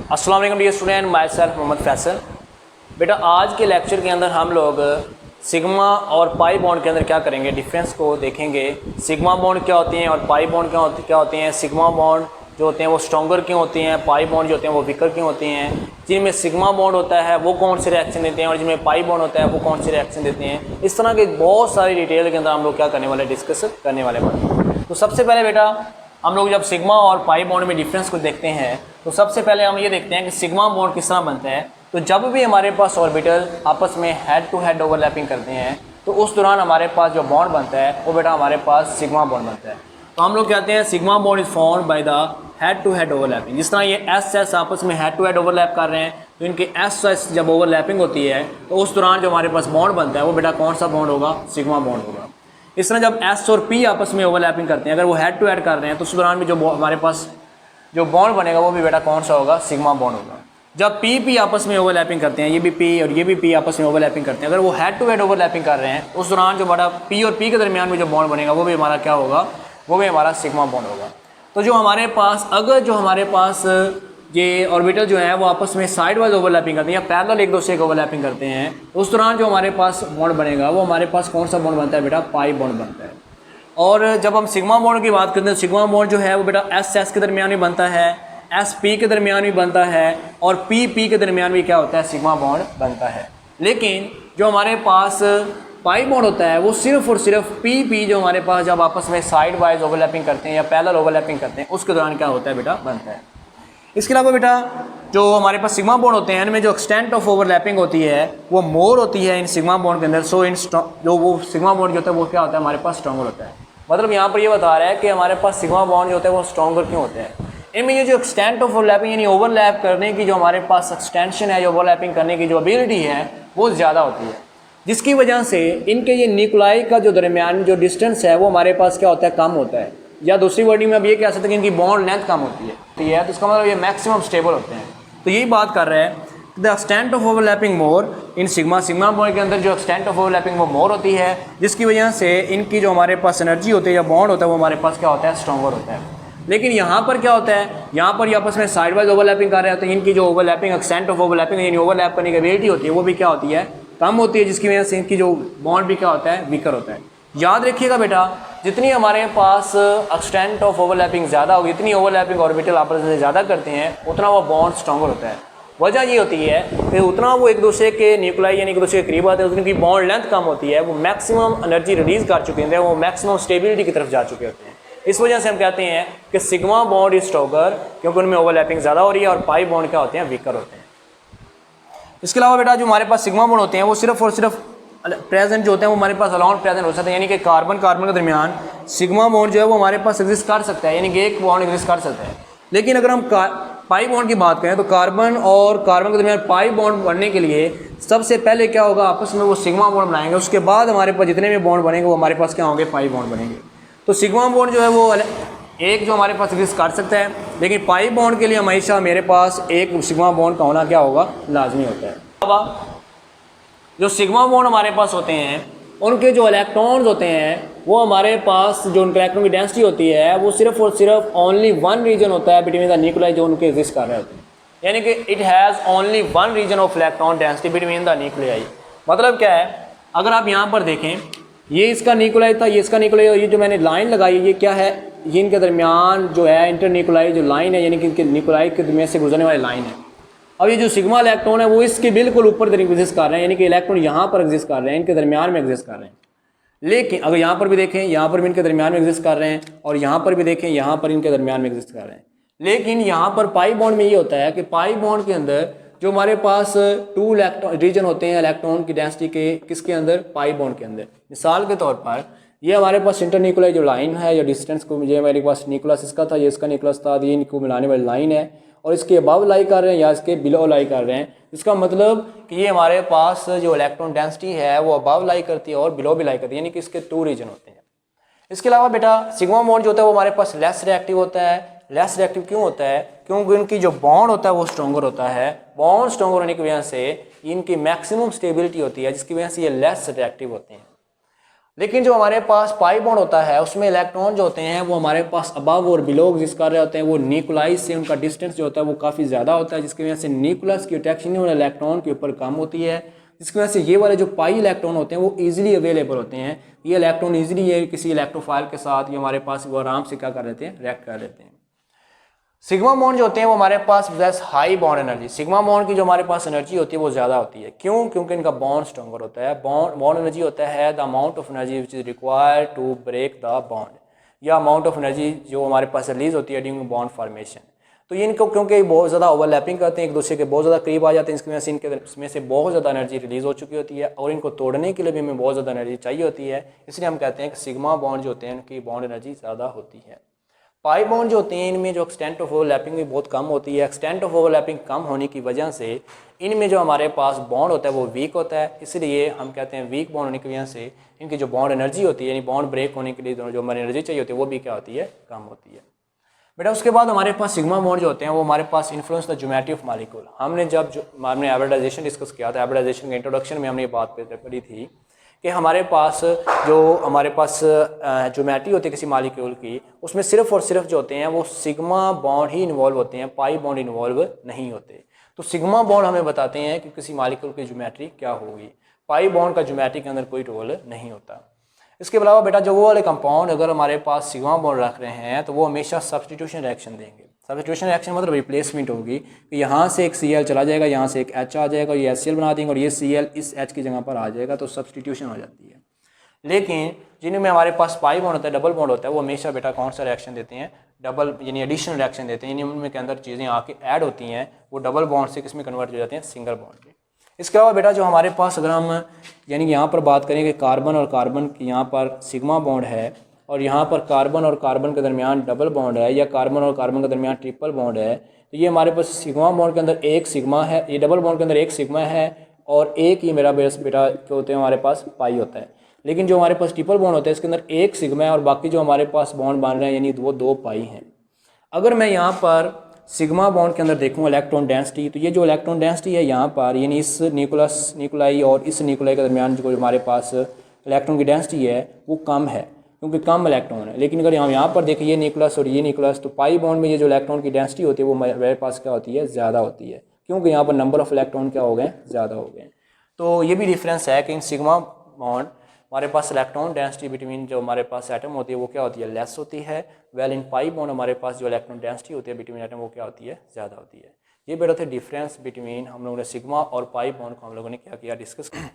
अस्सलाम वालेकुम dear student, myself Mohammad Faisal. बेटा आज के लेक्चर के अंदर हम लोग सिग्मा और पाई बॉन्ड के अंदर क्या करेंगे, डिफरेंस को देखेंगे। सिग्मा बॉन्ड क्या होती हैं और पाई बॉन्ड क्या होती हैं। सिग्मा बॉन्ड जो होते हैं वो स्ट्रॉन्गर क्यों होती हैं, पाई बॉन्ड जो होते हैं वो वीकर क्यों होती हैं। जिनमें सिग्मा बॉन्ड होता है वो कौन से रिएक्शन देते हैं और जिनमें पाई बॉन्ड होता है वो कौन से रिएक्शन देते हैं। इस तरह के बहुत सारी डिटेल के अंदर हम लोग क्या करने वाले, डिस्कस करने वाले हैं। तो सबसे पहले बेटा हम लोग जब सिग्मा और पाई बॉन्ड में डिफरेंस को देखते हैं तो सबसे पहले हम ये देखते हैं कि सिग्मा बॉन्ड किस तरह बनता है। तो जब भी हमारे पास ऑर्बिटल आपस में हेड टू हेड ओवरलैपिंग करते हैं तो उस दौरान हमारे पास जो बॉन्ड बनता है वो बेटा हमारे पास सिग्मा बॉन्ड बनता है। तो हम लोग कहते हैं sigma bond is formed by the head to head overlapping. जिस तरह ये एस आपस में हेड टू हेड ओवरलैप कर रहे हैं तो इनके एस जब ओवरलैपिंग होती है तो उस दौरान जो हमारे पास बॉन्ड बनता है वो बेटा कौन सा बॉन्ड होगा, सिग्मा बॉन्ड होगा। इस तरह जब एस और पी आपस में ओवरलैपिंग करते हैं, अगर वो हेड टू हेड कर रहे हैं तो उस दौरान भी जो हमारे पास जो बॉन्ड बनेगा वो भी बेटा कौन सा होगा, सिग्मा बॉन्ड होगा। जब पी आपस में ओवरलैपिंग करते हैं, ये भी पी और ये भी पी आपस में ओवरलैपिंग करते हैं, अगर वो हेड टू हेड ओवरलैपिंग कर रहे हैं उस दौरान जो बड़ा पी और पी के दरमियान में जो बॉन्ड बनेगा वो भी हमारा क्या होगा, वो भी हमारा सिग्मा बॉन्ड होगा। तो जो हमारे पास अगर जो हमारे पास ये ऑर्बिटल जो है वो आपस में साइड वाइज ओवरलैपिंग करते हैं या पैरेलल एक दूसरे को ओवरलैपिंग करते हैं तो उस दौरान जो हमारे पास बॉन्ड बनेगा वो हमारे पास कौन सा बॉन्ड बनता है बेटा, पाई बॉन्ड बनता है। और जब हम सिग्मा बॉन्ड की बात करते हैं, सिग्मा बॉन्ड जो है वो बेटा एस के दरमियान भी बनता है, एस पी के दरमियान भी बनता है और पी के दरमियान भी क्या होता है, सिग्मा बॉन्ड बनता है। लेकिन जो हमारे पास पाई बॉन्ड होता है वो सिर्फ और सिर्फ पी जो हमारे पास जब आपस में साइड वाइज ओवरलैपिंग करते हैं या पैरेलल ओवरलैपिंग करते हैं उसके दौरान क्या होता है बेटा, बनता है। इसके अलावा बेटा जो हमारे पास सिग्मा बॉन्ड होते हैं इनमें जो एक्सटेंट ऑफ ओवरलैपिंग होती है वो मोर होती है इन सिग्मा बॉन्ड के अंदर। सो इन जो वो सिग्मा बॉन्ड जो होता है वो क्या होता है, हमारे पास स्ट्रॉन्गर होता है। मतलब यहाँ पर ये बता रहा है कि हमारे पास सिग्मा बॉन्ड जो होता है वो स्ट्रॉन्गर क्यों होते हैं। इनमें ये जो एक्सटेंट ऑफ ओवरलैपिंग यानी ओवरलैप करने की जो हमारे पास एक्सटेंशन है, जो ओवरलैपिंग करने की जो एबिलिटी है वो ज़्यादा होती है, जिसकी वजह से इनके ये न्यूक्लाई का जो दरमियान जो डिस्टेंस है वो हमारे पास क्या होता है, कम होता है। या दूसरी वर्डिंग में अब ये कह सकते हैं कि इनकी बॉन्ड लेंथ कम होती है, तो इसका मतलब ये मैक्सिमम स्टेबल होते हैं। तो यही बात कर रहे हैं the extent of overlapping more in sigma bond के अंदर जो एक्सटेंट ऑफ ओवरलैपिंग वो मोर होती है, जिसकी वजह से इनकी जो हमारे पास एनर्जी होती है या बॉन्ड होता है वो हमारे पास क्या होता है, स्ट्रॉन्गर होता है। लेकिन यहाँ पर क्या होता है, यहाँ पर ये आपस में साइड वाइज ओवरलैपिंग कर रहे हैं तो इनकी जो ओवरलैपिंग एक्सटेंट ऑफ ओवरलैपिंग यानी ओवरलैप करने की एबिलिटी होती है वो भी क्या होती है, कम होती है, जिसकी वजह से इनकी जो बॉन्ड भी क्या होता है, वीकर होता है। याद रखिएगा बेटा जितनी हमारे पास एक्सटेंट ऑफ ओवरलैपिंग ज़्यादा होगी, इतनी ओवरलैपिंग ऑर्बिटल आपस में ज़्यादा करते हैं उतना वो बॉन्ड स्ट्रॉन्गर होता है। वजह ये होती है कि उतना वो एक दूसरे के न्यूक्लाई यानी एक दूसरे के करीब आते हैं उनकी बॉन्ड लेंथ कम होती है, वो मैक्सिमम एनर्जी रिलीज़ कर चुके हैं, वो मैक्सिमम स्टेबिलिटी की तरफ जा चुके होते हैं। इस वजह से हम कहते हैं कि सिग्मा बॉन्ड इज स्ट्रॉन्गर क्योंकि उनमें ओवरलैपिंग ज़्यादा हो रही है और पाई बॉन्ड क्या होते हैं, वीकर होते हैं। इसके अलावा बेटा जो हमारे पास सिग्मा बॉन्ड होते हैं वो सिर्फ और सिर्फ प्रेजेंट जो होते हैं वो हमारे पास अलाउंड प्रेजेंट हो सकते हैं, यानी कि कार्बन के दरमियान सिग्मा बॉन्ड जो है वो हमारे पास एग्जिस्ट कर सकता है, यानी कि एक बॉन्ड एग्जिस्ट कर सकता है। लेकिन अगर हम पाई बॉन्ड की बात करें तो कार्बन और कार्बन के दरमियान पाई बॉन्ड बनने के लिए सबसे पहले क्या होगा, आपस में वो सिग्मा बॉन्ड बनाएंगे, उसके बाद हमारे पास जितने भी बॉन्ड बनेंगे वो हमारे पास क्या होंगे, पाई बॉन्ड बनेंगे। तो सिग्मा बॉन्ड जो है वो एक जो हमारे पास एग्जिस्ट कर सकता है, लेकिन पाई बॉन्ड के लिए हमेशा मेरे पास एक सिग्मा बॉन्ड का होना क्या होगा, लाजमी होता है। जो सिग्मा बॉन्ड हमारे पास होते हैं उनके जो इलेक्ट्रॉन्स होते हैं वो हमारे पास जो उनके इलेक्ट्रॉन की डेंसिटी होती है वो सिर्फ और सिर्फ ओनली वन रीजन होता है बिटवीन द न्यूक्लियाई जो उनके एग्जिस्ट कर रहे होते हैं, यानी कि it has only one region of electron density between the nuclei. मतलब क्या है, अगर आप यहाँ पर देखें ये इसका न्यूक्लियाई था, ये इसका न्यूक्लियाई, और ये जो मैंने लाइन लगाई है ये क्या है, ये इनके दरमियान जो है इंटर न्यूक्लियाई जो लाइन है, यानी कि इनके न्यूक्लियाई के दरमियान से गुजरने वाली लाइन है। अब ये जो सिग्मा इलेक्ट्रॉन है वो इसके बिल्कुल ऊपर एग्जिस्ट कर रहे हैं, यानी कि इलेक्ट्रॉन यहाँ पर एग्जिस्ट कर रहे हैं, इनके दरमियान में एग्जिस्ट कर रहे हैं। लेकिन अगर यहाँ पर भी देखें, यहाँ पर भी इनके दरमियान में एग्जिस्ट कर रहे हैं, और यहाँ पर भी देखें, यहाँ पर इनके दरमियान में एग्जिस्ट कर रहे हैं। लेकिन यहाँ पर पाई बॉन्ड में ये होता है कि पाई बॉन्ड के अंदर जो हमारे पास टू इलेक्ट्रॉन रीजन होते हैं इलेक्ट्रॉन की डेंसिटी के, किसके अंदर, पाई बॉन्ड के अंदर। मिसाल के तौर पर ये हमारे पास इंटरन्यूक्लियाई जो लाइन है या डिस्टेंस को, ये मेरे पास न्यूक्लियस इसका था, ये इसका न्यूक्लियस था, ये इनको मिलाने वाली लाइन है और इसके अबव लाई कर रहे हैं या इसके बिलो लाई कर रहे हैं। इसका मतलब कि ये हमारे पास जो इलेक्ट्रॉन डेंसिटी है वो अबव लाई करती है और बिलो भी लाई करती है, यानी कि इसके टू रीजन होते हैं। इसके अलावा बेटा सिग्मा बॉन्ड जो होता है वो हमारे पास लेस रिएक्टिव होता है। लेस रिएक्टिव क्यों होता है, क्योंकि उनकी जो बॉन्ड होता है वो स्ट्रॉन्गर होता है। बॉन्ड स्ट्रॉन्गर होने की वजह से इनकी मैक्सिमम स्टेबिलिटी होती है, जिसकी वजह से ये लेस रिएक्टिव होते हैं। लेकिन जो हमारे पास पाई बॉन्ड होता है उसमें इलेक्ट्रॉन जो होते हैं वो हमारे पास अबव और बिलो एग्जिस्ट कर रहे होते हैं, वो न्यूक्लियस से उनका डिस्टेंस जो होता है वो काफ़ी ज़्यादा होता है, जिसकी वजह से न्यूक्लियस की अट्रैक्शन और इलेक्ट्रॉन के ऊपर कम होती है, जिसकी वजह से ये वाले जो पाई इलेक्ट्रॉन होते हैं वो ईजिली अवेलेबल होते हैं। ये इलेक्ट्रॉन ईजिली ये किसी इलेक्ट्रोफाइल के साथ ये हमारे पास वो आराम से क्या कर लेते हैं, रिएक्ट कर लेते हैं। सिग्मा बॉन्ड जो होते हैं वो हमारे पास plus high bond energy, sigma bond की जो हमारे पास एनर्जी होती है वो ज़्यादा होती है। क्यों? क्योंकि इनका बॉन्ड स्ट्रॉन्गर होता है। बॉन्ड एनर्जी होता है the amount of energy which is required to break the bond, या अमाउंट ऑफ एनर्जी जो हमारे पास रिलीज होती है ड्यूरिंग बॉन्ड फॉर्मेशन। तो ये इनको क्योंकि बहुत ज़्यादा ओवरलैपिंग करते हैं, एक दूसरे के बहुत ज़्यादा करीब आ जाते हैं, इसकी वजह से इनके इसमें से बहुत ज़्यादा एनर्जी रिलीज हो चुकी होती है और इनको तोड़ने के लिए भी हमें बहुत ज़्यादा एनर्जी चाहिए होती है। इसलिए हम कहते हैं कि सिग्मा बॉन्ड जो होते हैं उनकी बॉन्ड एनर्जी ज़्यादा होती है। पाई बॉन्ड जो होते हैं इनमें जो एक्सटेंट ऑफ ओवरलैपिंग भी बहुत कम होती है। एक्सटेंट ऑफ ओवरलैपिंग कम होने की वजह से इनमें जो हमारे पास बॉन्ड होता है वो वीक होता है, इसलिए हम कहते हैं वीक बॉन्ड होने की वजह से इनकी जो बॉन्ड एनर्जी होती है, यानी बॉन्ड ब्रेक होने के लिए जो हमारी एनर्जी चाहिए होती है वो भी क्या होती है, कम होती है। बेटा उसके बाद हमारे पास सिग्मा बॉन्ड जो होते हैं वो हमारे पास influence the geometry of molecule. हमने हमने हाइब्रिडाइजेशन डिस्कस किया था, हाइब्रिडाइजेशन के इंट्रोडक्शन में हमने ये बात करी थी कि हमारे पास ज्योमेट्री होती है किसी मॉलिक्यूल की, उसमें सिर्फ और सिर्फ जो होते हैं वो सिग्मा बॉन्ड ही इन्वॉल्व होते हैं, पाई बॉन्ड इन्वॉल्व नहीं होते। तो सिग्मा बॉन्ड हमें बताते हैं कि किसी मॉलिक्यूल की ज्योमेट्री क्या होगी, पाई बॉन्ड का ज्योमेट्री के अंदर कोई रोल नहीं होता। इसके अलावा बेटा जो वो वाले कंपाउंड अगर हमारे पास सिग्मा बॉन्ड रख रहे हैं तो वो हमेशा सब्स्टिट्यूशन रिएक्शन देंगे। सब्स्टिट्यूशन रिएक्शन मतलब रिप्लेसमेंट होगी कि यहाँ से एक Cl चला जाएगा, यहाँ से एक H आ जाएगा, ये HCl बना देंगे और ये Cl इस H की जगह पर आ जाएगा, तो सब्स्टिट्यूशन हो जाती है। लेकिन जिनमें हमारे पास पाई बॉन्ड होता है, डबल बॉन्ड होता है, वो हमेशा बेटा कौन सा रिएक्शन देते हैं, डबल यानी एडिशनल रिएक्शन देते हैं, यानी उनमें के अंदर चीज़ें आके ऐड होती हैं, वो डबल बॉन्ड से किस में कन्वर्ट हो जाते हैं, सिंगल बॉन्ड में। इसके अलावा बेटा जो हमारे पास अगर हम यानी यहाँ पर बात करें कि कार्बन और कार्बन की यहाँ पर सिग्मा बॉन्ड है और यहाँ पर कार्बन और कार्बन के दरमियान डबल बॉन्ड है, या कार्बन और कार्बन के दरमियान ट्रिपल बॉन्ड है, तो ये हमारे पास सिग्मा बॉन्ड के अंदर एक सिग्मा है, ये डबल बॉन्ड के अंदर एक सिग्मा है और एक ही मेरा बेटा क्या होते हैं हमारे पास पाई होता है। लेकिन जो हमारे पास ट्रिपल बॉन्ड होता है इसके अंदर एक सिग्मा है और बाकी जो हमारे पास बॉन्ड बन रहे हैं यानी वो दो पाई हैं। अगर मैं यहाँ पर सिग्मा बॉन्ड के अंदर देखूँ इलेक्ट्रॉन डेंसिटी, तो ये जो इलेक्ट्रॉन डेंसिटी है यहाँ पर यानी इस न्यूक्लियाई और इस न्यूक्लियाई के दरमियान जो हमारे पास इलेक्ट्रॉन की डेंसिटी है वो कम है क्योंकि कम इलेक्ट्रॉन है। लेकिन अगर हम यहाँ पर देखें ये न्यूक्लियस और ये न्यूक्लियस, तो पाई बॉन्ड में ये जो इलेक्ट्रॉन की डेंसिटी होती है वो मेरे पास क्या होती है, ज़्यादा होती है, क्योंकि यहाँ पर नंबर ऑफ इलेक्ट्रॉन क्या हो गए, ज़्यादा हो गए। तो ये भी डिफरेंस है कि इन सिग्मा बॉन्ड हमारे पास इलेक्ट्रॉन डेंसिटी बिटवीन जो हमारे पास एटम होती है वो क्या होती है, लेस होती है। वेल इन पाई बॉन्ड हमारे पास जो इलेक्ट्रॉन डेंसिटी होती है बिटवीन एटम वो क्या होती है, ज़्यादा होती है। ये बेटा थे डिफरेंस बिटवीन हम लोगों ने सिग्मा और पाई बॉन्ड को हम लोगों ने क्या किया, डिस्कस किया।